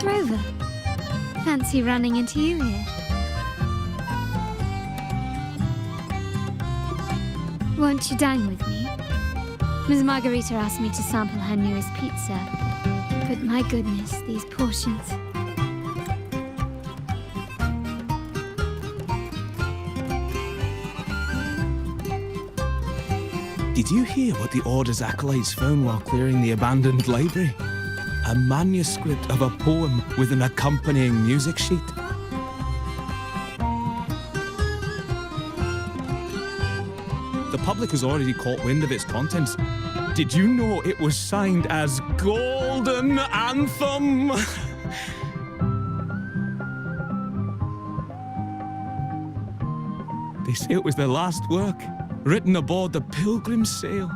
Rover, fancy running into you here. Won't you dine with me? Ms. Margarita asked me to sample her newest pizza, but my goodness, these portions. Did you hear what the Order's acolytes found while clearing the abandoned library? A manuscript of a poem with an accompanying music sheet. The public has already caught wind of its contents. Did you know it was signed as Golden Anthem? They say it was their last work, written aboard the Pilgrim's Sail.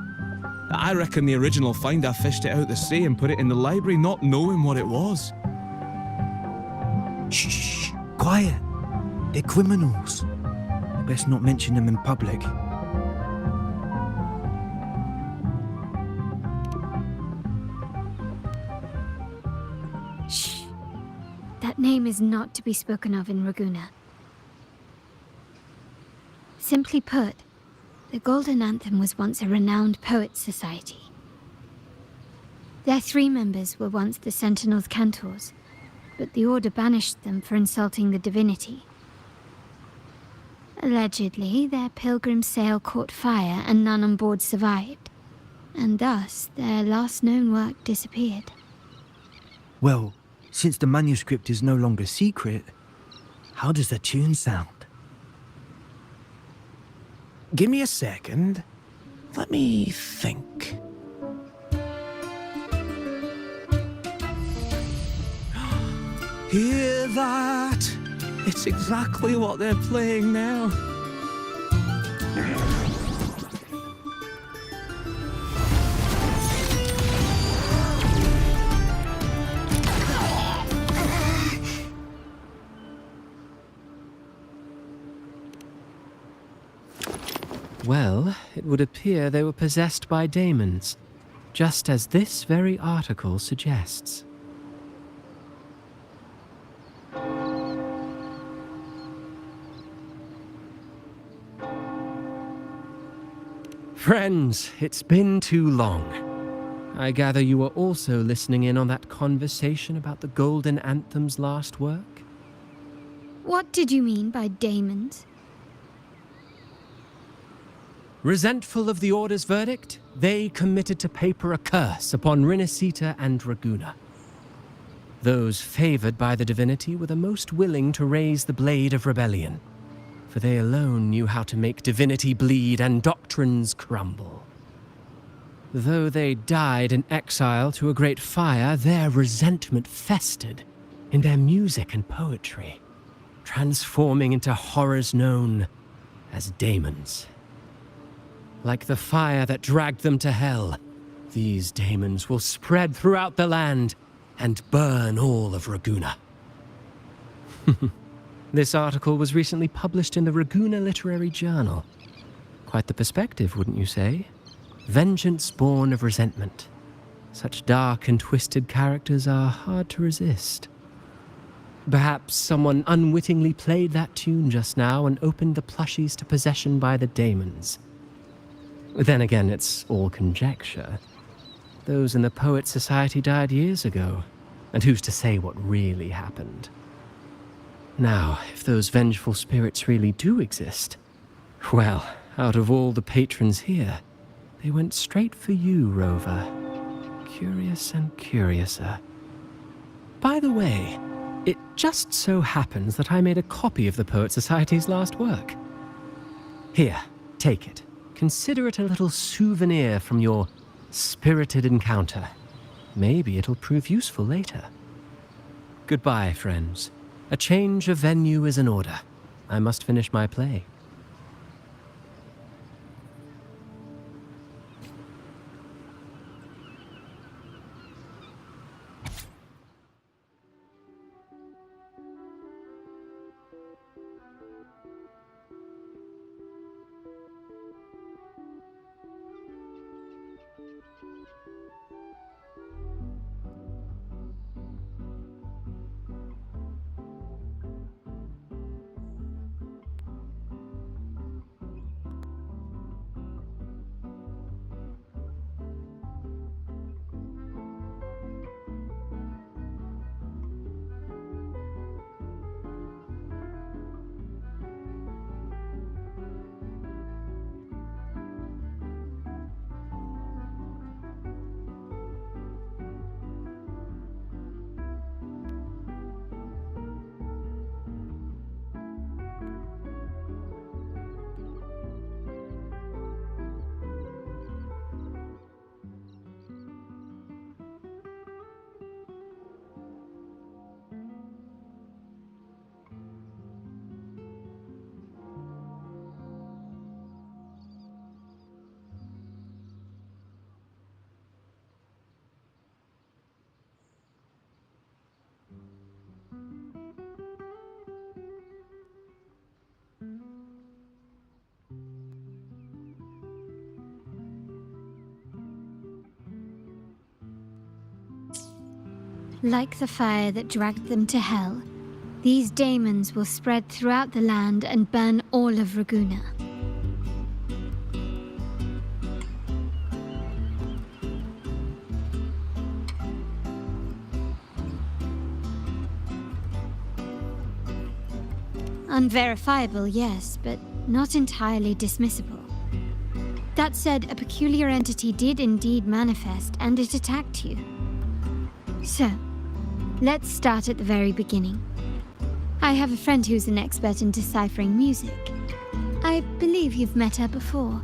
I reckon the original finder fished it out the sea and put it in the library, not knowing what it was. Shh, quiet. They're criminals. Best not mention them in public. Shh. That name is not to be spoken of in Ragusa. Simply put, the Golden Anthem was once a renowned poets' society. Their 3 members were once the Sentinel's cantors, but the Order banished them for insulting the divinity. Allegedly, their pilgrim sail caught fire and none on board survived, and thus their last known work disappeared. Well, since the manuscript is no longer secret, how does the tune sound? Give me a second. Let me think. Hear that? It's exactly what they're playing now. Well, it would appear they were possessed by daemons, just as this very article suggests. Friends, it's been too long. I gather you were also listening in on that conversation about the Golden Anthem's last work? What did you mean by daemons? Resentful of the Order's verdict, they committed to paper a curse upon Rinasita and Raguna. Those favored by the divinity were the most willing to raise the blade of rebellion, for they alone knew how to make divinity bleed and doctrines crumble. Though they died in exile to a great fire, their resentment festered in their music and poetry, transforming into horrors known as daemons. Like the fire that dragged them to hell, these daemons will spread throughout the land and burn all of Raguna. This article was recently published in the Raguna Literary Journal. Quite the perspective, wouldn't you say? Vengeance born of resentment. Such dark and twisted characters are hard to resist. Perhaps someone unwittingly played that tune just now and opened the plushies to possession by the daemons. Then again, it's all conjecture. Those in the Poets' Society died years ago, and who's to say what really happened? Now, if those vengeful spirits really do exist, well, out of all the patrons here, they went straight for you, Rover. Curious and curiouser. By the way, it just so happens that I made a copy of the Poets' Society's last work. Here, take it. Consider it a little souvenir from your spirited encounter. Maybe it'll prove useful later. Goodbye, friends. A change of venue is in order. I must finish my play. Like the fire that dragged them to hell, these daemons will spread throughout the land and burn all of Raguna. Unverifiable, yes, but not entirely dismissible. That said, a peculiar entity did indeed manifest, and it attacked you. So, let's start at the very beginning. I have a friend who's an expert in deciphering music. I believe you've met her before.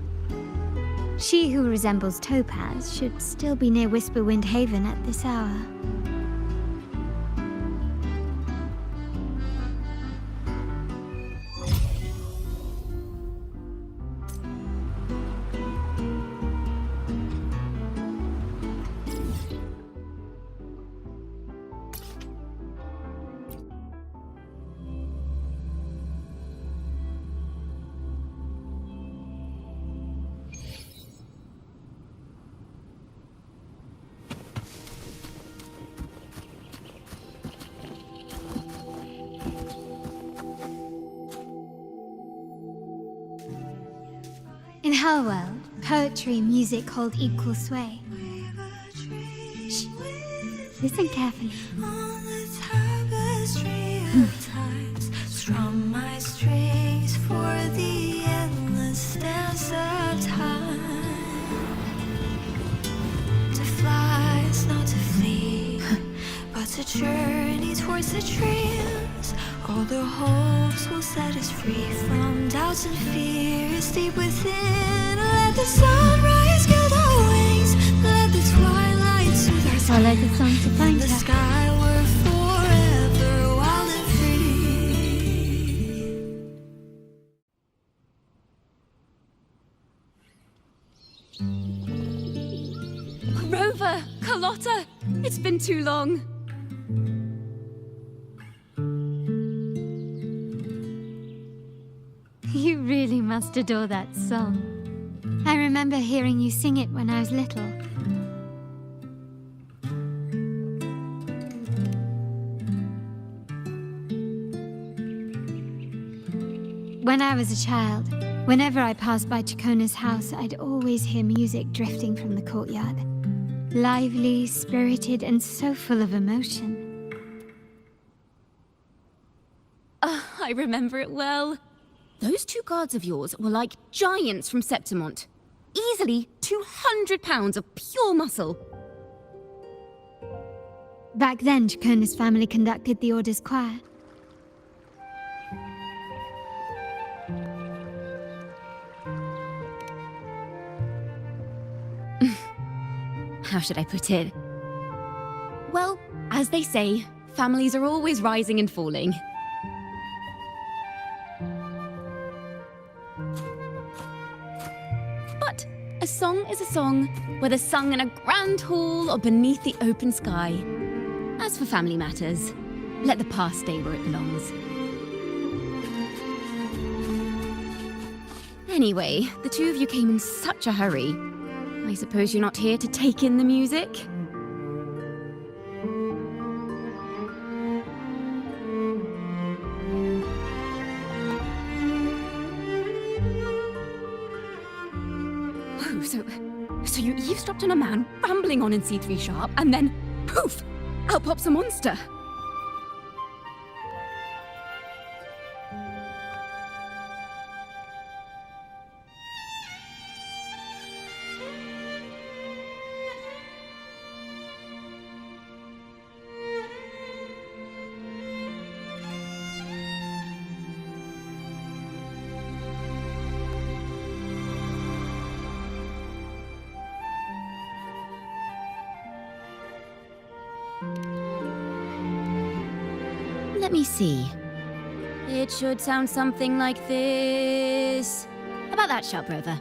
She who resembles Topaz should still be near Whisperwind Haven at this hour. In Hellworld, poetry and music hold equal sway. Shh. Listen carefully. journey towards the dreams. All the hopes will set us free from doubts and fears deep within. Let the sunrise gild our wings. Let the twilight soothe our Follow the song to find the her. sky we're forever wild and free. Rover! Carlotta! It's been too long. You really must adore that song. I remember hearing you sing it when I was little. When I was a child, whenever I passed by Chacona's house, I'd always hear music drifting from the courtyard. Lively, spirited, and so full of emotion. I remember it well. Those two guards of yours were like giants from Septimont. Easily 200 pounds of pure muscle. Back then, Chacona's family conducted the Order's choir. How should I put it? Well, as they say, families are always rising and falling. But a song is a song, whether sung in a grand hall or beneath the open sky. As for family matters, let the past stay where it belongs. Anyway, the two of you came in such a hurry. I suppose you're not here to take in the music? Oh, so you eavesdropped on a man rambling on in C3 Sharp, and then, poof, out pops a monster. Let me see. It should sound something like this. How about that, Sharp Rover?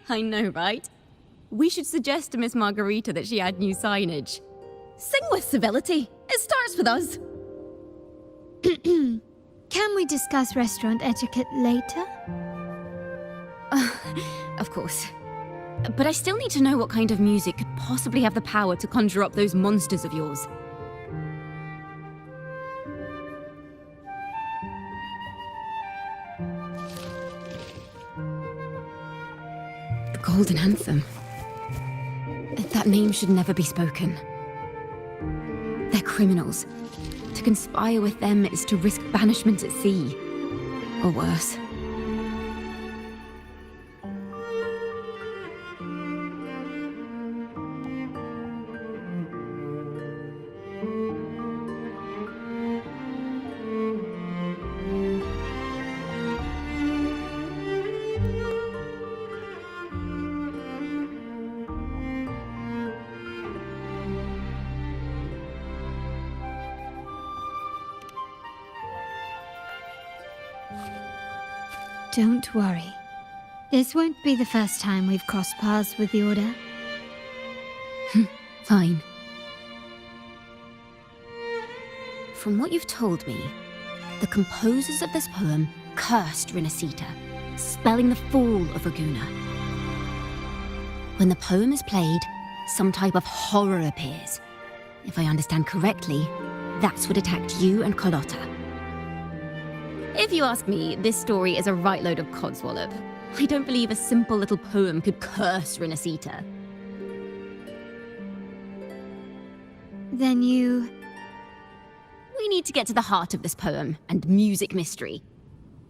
I know, right? We should suggest to Miss Margarita that she add new signage. Sing with civility. It starts with us. Can we discuss restaurant etiquette later? Of course. But I still need to know what kind of music could possibly have the power to conjure up those monsters of yours. The Golden Anthem. That name should never be spoken. They're criminals. To conspire with them is to risk banishment at sea. Or worse. Don't worry. This won't be the first time we've crossed paths with the Order. Fine. From what you've told me, the composers of this poem cursed Rinascita, spelling the fall of Raguna. When the poem is played, some type of horror appears. If I understand correctly, that's what attacked you and Carlotta. If you ask me, this story is a right load of codswallop. I don't believe a simple little poem could curse Rinascita. Then you... We need to get to the heart of this poem and music mystery.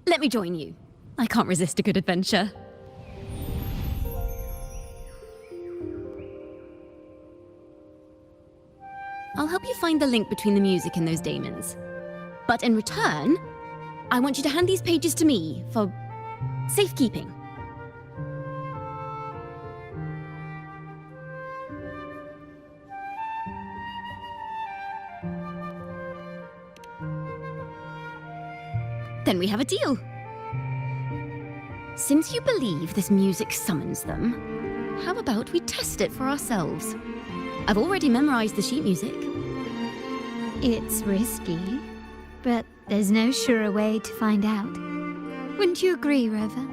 Let me join you. I can't resist a good adventure. I'll help you find the link between the music and those daemons. But in return, I want you to hand these pages to me for safekeeping. Then we have a deal. Since you believe this music summons them, how about we test it for ourselves? I've already memorized the sheet music. It's risky, but there's no surer way to find out. Wouldn't you agree, Rover?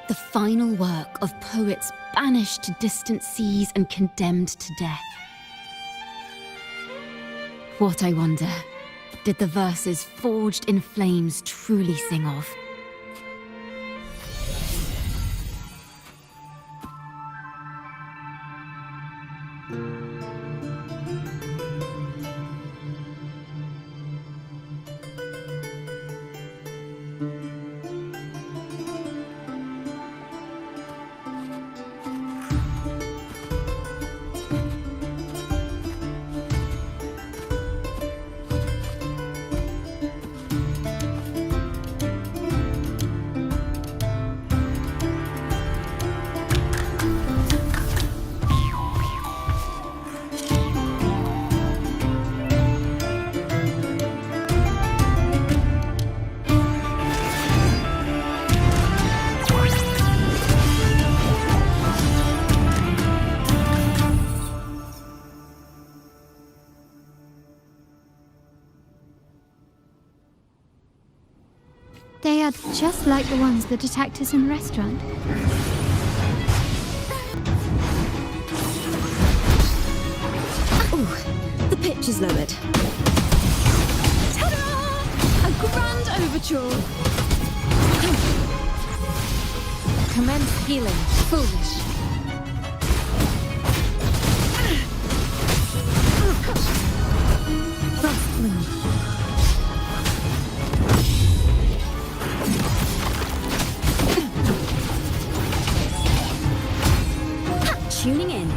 The final work of poets banished to distant seas and condemned to death. What, I wonder, did the verses forged in flames truly sing of? They are just like the ones that attacked us in the restaurant. Ooh, the pitch is lowered. Ta-da! A grand overture. Commence healing. Foolish. Frost bloom. Tuning in.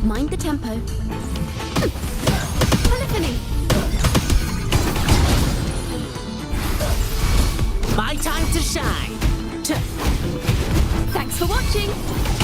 Mind the tempo. Polyphony. My time to shine. Thanks for watching.